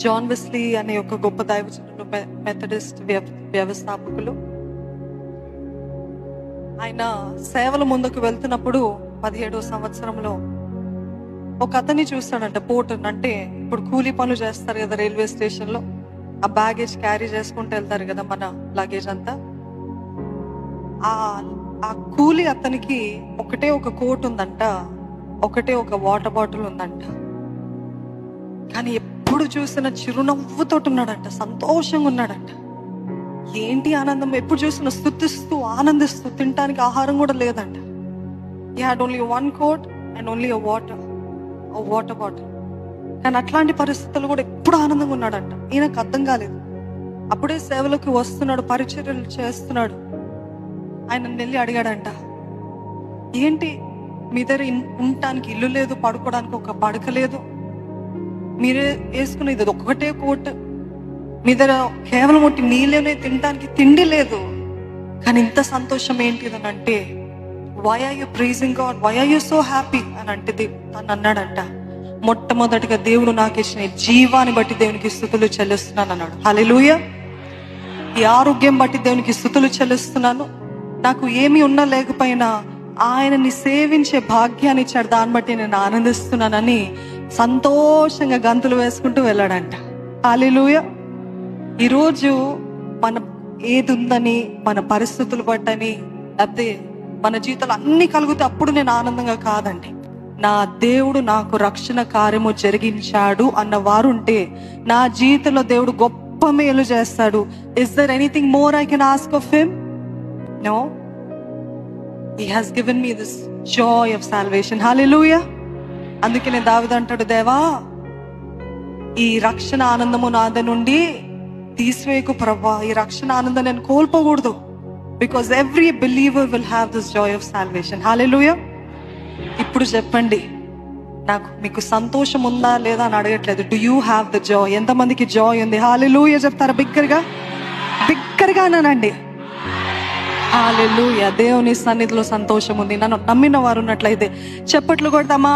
John Wesley అనే ఒక గొప్ప దైవజనులు, మెథడిస్ట్ వ్యవస్థాపకులు. ఆయన సేవల ముందుకు వెళ్తున్నప్పుడు 17వ సంవత్సరంలో ఒక అతన్ని చూస్తాడంట. పోర్టర్ అంటే ఇప్పుడు కూలీ పనులు చేస్తారు కదా రైల్వే స్టేషన్ లో, ఆ బ్యాగేజ్ క్యారీ చేసుకుంటూ వెళ్తారు కదా మన లగేజ్ అంతా. ఆ కూలీ అతనికి ఒకటే ఒక కోట్ ఉందంట, ఒకటే ఒక వాటర్ బాటిల్ ఉందంట. కానీ ఎప్పుడు చూసిన చిరునవ్వుతో ఉన్నాడంట, సంతోషంగా ఉన్నాడంట. ఏంటి ఆనందం? ఎప్పుడు చూసిన స్తుతిస్తూ ఆనందిస్తూ, తినడానికి ఆహారం కూడా లేదంట. He had only one coat and only water bottle. కానీ అట్లాంటి పరిస్థితులు కూడా ఎప్పుడు ఆనందంగా ఉన్నాడంట. ఈయనకు అర్థం కాలేదు. అప్పుడే సేవలకు వస్తున్నాడు, పరిచర్యలు చేస్తున్నాడు. ఆయన వెళ్ళి అడిగాడంట, ఏంటి మీ దగ్గర ఉండటానికి ఇల్లు లేదు, పడుకోవడానికి ఒక పడక లేదు, మీరే వేసుకునేది ఒక్కటే కోట్, మీ దగ్గర కేవలం ఒకటి నీళ్ళనే, తినడానికి తిండి లేదు, కానీ ఇంత సంతోషం ఏంటిదని అంటే, why are you praising God, why are you so happy అని అంటే తను అన్నాడంట, మొట్టమొదటిగా దేవుడు నాకు ఇచ్చిన జీవాన్ని బట్టి దేవునికి స్తుతులు చెల్లిస్తున్నాను అన్నాడు. హల్లెలూయా. ఈ ఆరోగ్యం బట్టి దేవునికి స్తుతులు చెల్లిస్తున్నాను. నాకు ఏమి ఉన్నా లేకపోయినా ఆయనని సేవించే భాగ్యాన్ని ఇచ్చాడు, దాన్ని బట్టి నేను ఆనందిస్తున్నానని సంతోషంగా గంతులు వేసుకుంటూ వెళ్ళాడంట. హల్లెలూయా. ఈరోజు మన ఏది ఉందని, మన పరిస్థితులు బట్టని, లేకపోతే మన జీవితంలో అన్ని కలిగితే అప్పుడు నేను ఆనందంగా కాదండి. నా దేవుడు నాకు రక్షణ కార్యము జరిగించాడు అన్న వారు ఉంటే, నా జీవితంలో దేవుడు గొప్ప మేలు చేస్తాడు. Is there anything more I can ask of him? No. He has given me this joy of salvation. Hallelujah. అందుకనే దావీదు అంటాడు, దేవా ఈ రక్షణ ఆనందము నాద నుండి తీసివేయకు ప్రభువా, ఈ రక్షణ ఆనందం నేను కోల్పోకూడదు. Because every believer will have this joy of salvation. Hallelujah. ఇప్పుడు చెప్పండి, మీకు సంతోషం ఉందా లేదా అని అడగట్లేదు. Do you have the joy? ఎంతమందికి జాయ్ ఉంది? హల్లెలూయా చెప్తారా? బిగ్గరగా అన్నానండి. హల్లెలూయా. దేవుని సన్నిధిలో సంతోషం ఉంది. నన్ను నమ్మిన వారు ఉన్నట్లయితే చప్పట్లు కొడతామా?